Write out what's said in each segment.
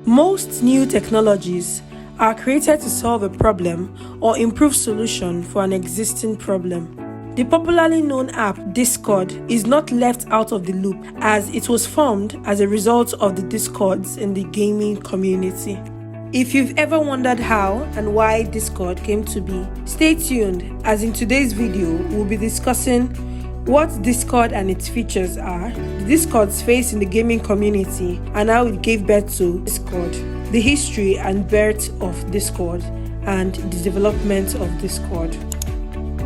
Most new technologies are created to solve a problem or improve solution for an existing problem. The popularly known app Discord is not left out of the loop as it was formed as a result of the discords in the gaming community. If you've ever wondered how and why Discord came to be, stay tuned as in today's video we'll be discussing what Discord and its features are, the Discord's face in the gaming community and how it gave birth to Discord, the history and birth of Discord, and the development of Discord.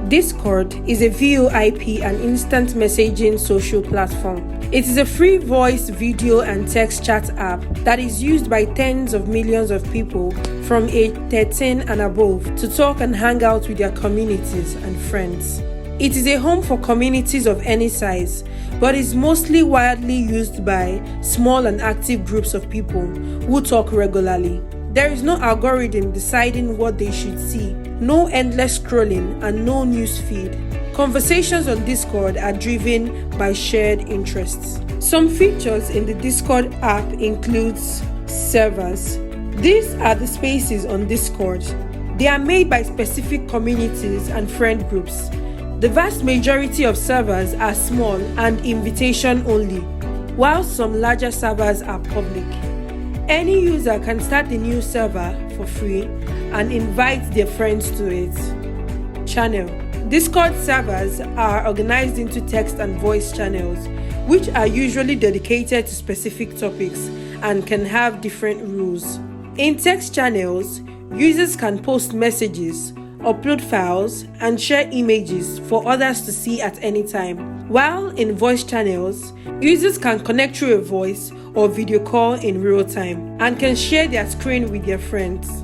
Discord is a VoIP and instant messaging social platform. It is a free voice, video, and text chat app that is used by tens of millions of people from age 13 and above to talk and hang out with their communities and friends. It is a home for communities of any size, but is mostly widely used by small and active groups of people who talk regularly. There is no algorithm deciding what they should see, no endless scrolling, and no news feed. Conversations on Discord are driven by shared interests. Some features in the Discord app includes servers. These are the spaces on Discord. They are made by specific communities and friend groups. The vast majority of servers are small and invitation only, while some larger servers are public. Any user can start a new server for free and invite their friends to it. Channel. Discord servers are organized into text and voice channels, which are usually dedicated to specific topics and can have different rules. In text channels, users can post messages, upload files, and share images for others to see at any time. While in voice channels, users can connect through a voice or video call in real time and can share their screen with their friends.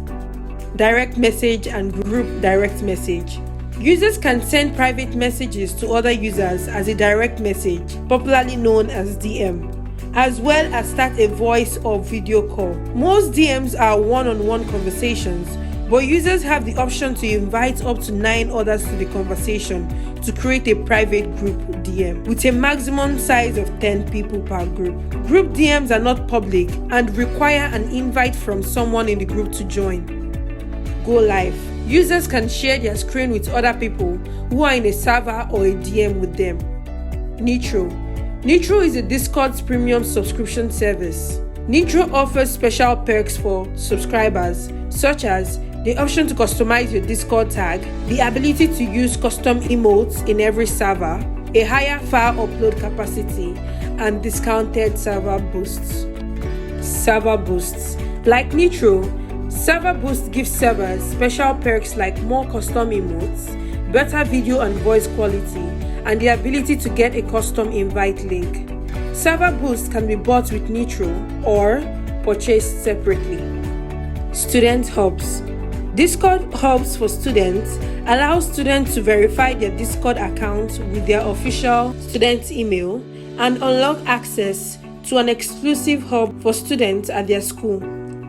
Direct message and group direct message. Users can send private messages to other users as a direct message, popularly known as DM, as well as start a voice or video call. Most DMs are one-on-one conversations, but users have the option to invite up to 9 others to the conversation to create a private group DM with a maximum size of 10 people per group. Group DMs are not public and require an invite from someone in the group to join. Go live. Users can share their screen with other people who are in a server or a DM with them. Nittro. Nittro is a Discord's premium subscription service. Nittro offers special perks for subscribers, such as the option to customize your Discord tag, the ability to use custom emotes in every server, a higher file upload capacity, and discounted server boosts. Server boosts. Like Nittro, Server Boost gives servers special perks like more custom emotes, better video and voice quality, and the ability to get a custom invite link. Server Boost can be bought with Nittro or purchased separately. Student Hubs. Discord Hubs for students allow students to verify their Discord accounts with their official student email and unlock access to an exclusive hub for students at their school.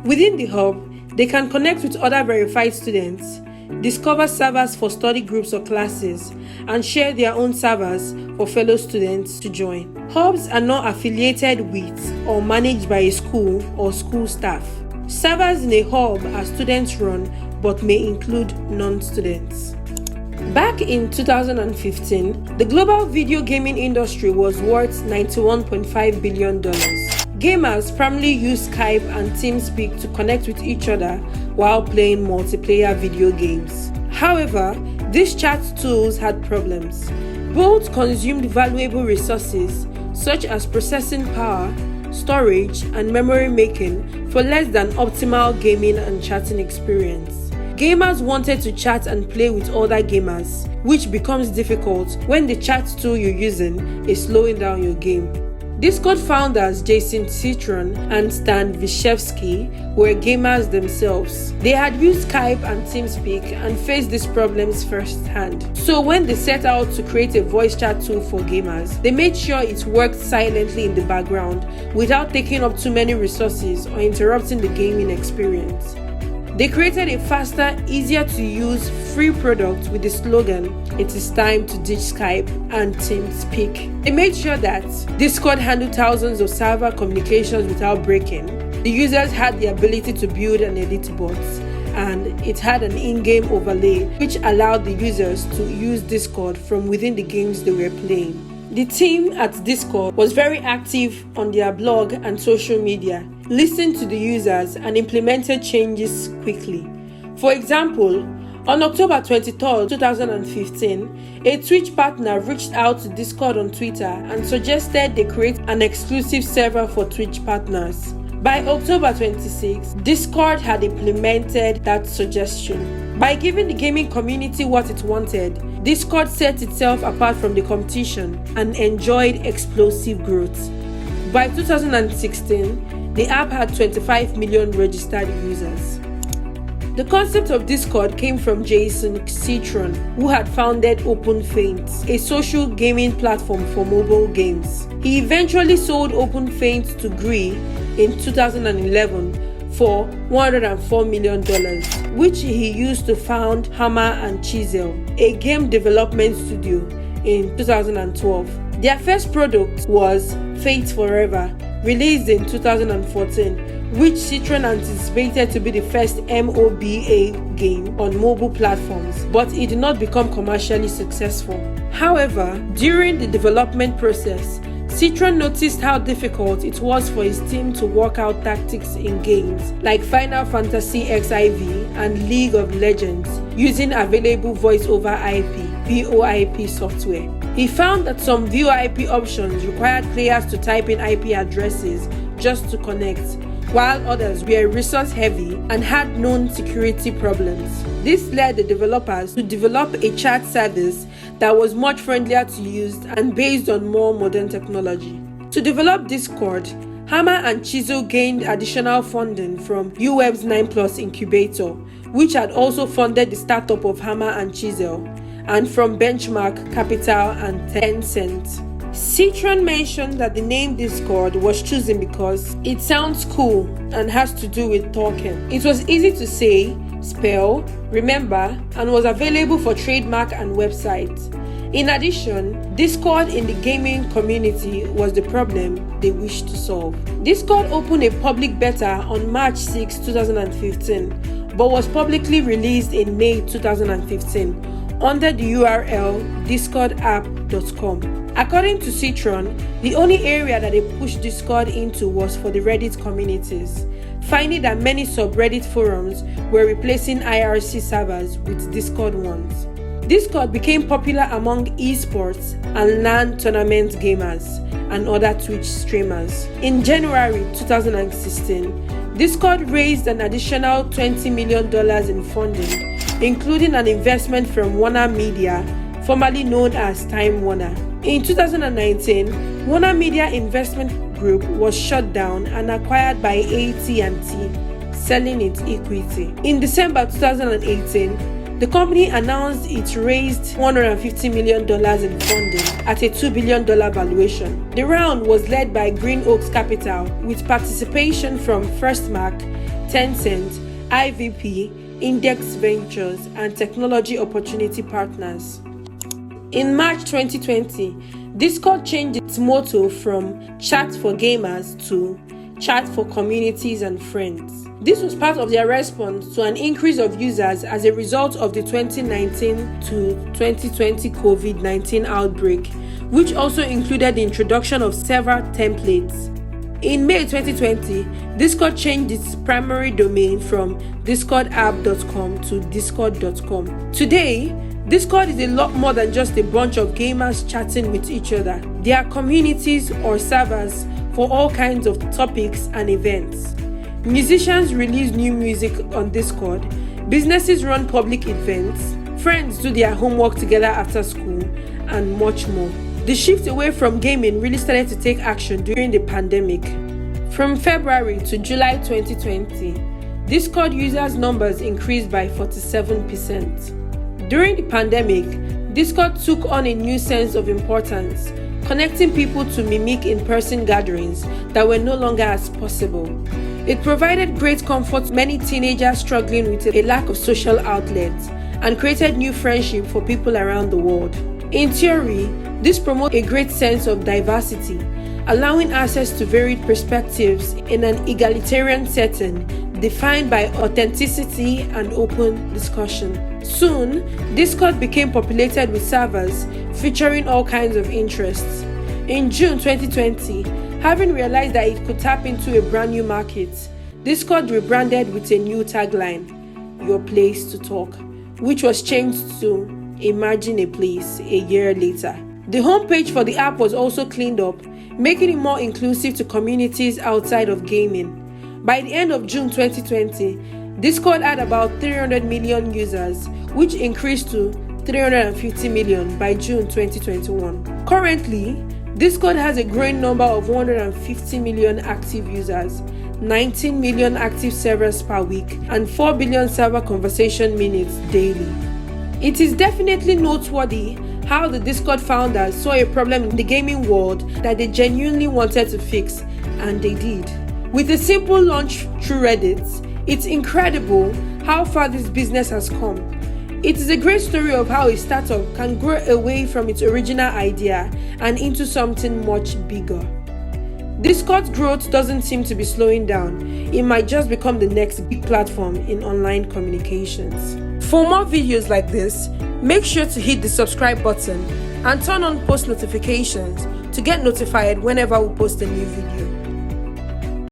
Within the hub, they can connect with other verified students, discover servers for study groups or classes, and share their own servers for fellow students to join. Hubs are not affiliated with or managed by a school or school staff. Servers in a hub are student-run but may include non-students. Back in 2015, the global video gaming industry was worth $91.5 billion. Gamers primarily use Skype and TeamSpeak to connect with each other while playing multiplayer video games. However, these chat tools had problems. Both consumed valuable resources such as processing power, storage, and memory making for less than optimal gaming and chatting experience. Gamers wanted to chat and play with other gamers, which becomes difficult when the chat tool you're using is slowing down your game. Discord founders Jason Citron and Stan Vyshevsky were gamers themselves. They had used Skype and TeamSpeak and faced these problems firsthand. So when they set out to create a voice chat tool for gamers, they made sure it worked silently in the background without taking up too many resources or interrupting the gaming experience. They created a faster, easier to use, free product with the slogan, "It is time to ditch Skype and TeamSpeak." They made sure that Discord handled thousands of server communications without breaking, the users had the ability to build and edit bots, and it had an in-game overlay which allowed the users to use Discord from within the games they were playing. The team at Discord was very active on their blog and social media, listened to the users and implemented changes quickly. For example, on October 23, 2015, a Twitch partner reached out to Discord on Twitter and suggested they create an exclusive server for Twitch partners. By October 26, Discord had implemented that suggestion. By giving the gaming community what it wanted, Discord set itself apart from the competition and enjoyed explosive growth. By 2016, the app had 25 million registered users. The concept of Discord came from Jason Citron, who had founded OpenFaint, a social gaming platform for mobile games. He eventually sold OpenFaint to Gree in 2011 for $104 million, which he used to found Hammer and Chisel, a game development studio, in 2012. Their first product was Fate Forever, released in 2014, which Citron anticipated to be the first MOBA game on mobile platforms, but it did not become commercially successful. However, during the development process, Citron noticed how difficult it was for his team to work out tactics in games like Final Fantasy XIV and League of Legends using available voice over IP (VoIP) software. He found that some VoIP options required players to type in IP addresses just to connect, while others were resource heavy and had known security problems. This led the developers to develop a chat service that was much friendlier to use and based on more modern technology. To develop Discord, Hammer and Chisel gained additional funding from UWeb's 9+ incubator, which had also funded the startup of Hammer and Chisel, and from Benchmark Capital and Tencent. Citron mentioned that the name Discord was chosen because it sounds cool and has to do with talking. It was easy to say, spell, remember, and was available for trademark and website. In addition, Discord in the gaming community was the problem they wished to solve. Discord opened a public beta on March 6, 2015, but was publicly released in May 2015 under the URL discordapp.com. According to Citron, the only area that they pushed Discord into was for the Reddit communities, finding that many subreddit forums were replacing IRC servers with Discord ones. Discord became popular among esports and LAN tournament gamers and other Twitch streamers. In January 2016, Discord raised an additional $20 million in funding, including an investment from Warner Media, formerly known as Time Warner. In 2019, Warner Media Investment Group was shut down and acquired by AT&T, selling its equity. In December 2018, the company announced it raised $150 million in funding at a $2 billion valuation. The round was led by Green Oaks Capital with participation from Firstmark, Tencent, IVP, Index Ventures, and Technology Opportunity Partners. In March 2020, Discord changed its motto from Chat for Gamers to Chat for Communities and Friends. This was part of their response to an increase of users as a result of the 2019 to 2020 COVID-19 outbreak, which also included the introduction of several templates. In May 2020, Discord changed its primary domain from discordapp.com to discord.com. Today, Discord is a lot more than just a bunch of gamers chatting with each other. There are communities or servers for all kinds of topics and events. Musicians release new music on Discord, businesses run public events, friends do their homework together after school, and much more. The shift away from gaming really started to take action during the pandemic. From February to July 2020, Discord users' numbers increased by 47%. During the pandemic, Discord took on a new sense of importance, connecting people to mimic in-person gatherings that were no longer as possible. It provided great comfort to many teenagers struggling with a lack of social outlets and created new friendships for people around the world. In theory, this promotes a great sense of diversity allowing access to varied perspectives in an egalitarian setting defined by authenticity and open discussion. Soon, Discord became populated with servers featuring all kinds of interests. In June 2020, having realized that it could tap into a brand new market, Discord rebranded with a new tagline, "Your place to talk," which was changed to "Imagine a place" a year later. The homepage for the app was also cleaned up, making it more inclusive to communities outside of gaming. By the end of June 2020, Discord had about 300 million users, which increased to 350 million by June 2021. Currently, Discord has a growing number of 150 million active users, 19 million active servers per week, and 4 billion server conversation minutes daily. It is definitely noteworthy how the Discord founders saw a problem in the gaming world that they genuinely wanted to fix, and they did. With a simple launch through Reddit, it's incredible how far this business has come. It is a great story of how a startup can grow away from its original idea and into something much bigger. Discord's growth doesn't seem to be slowing down. It might just become the next big platform in online communications. For more videos like this, make sure to hit the subscribe button and turn on post notifications to get notified whenever we post a new video.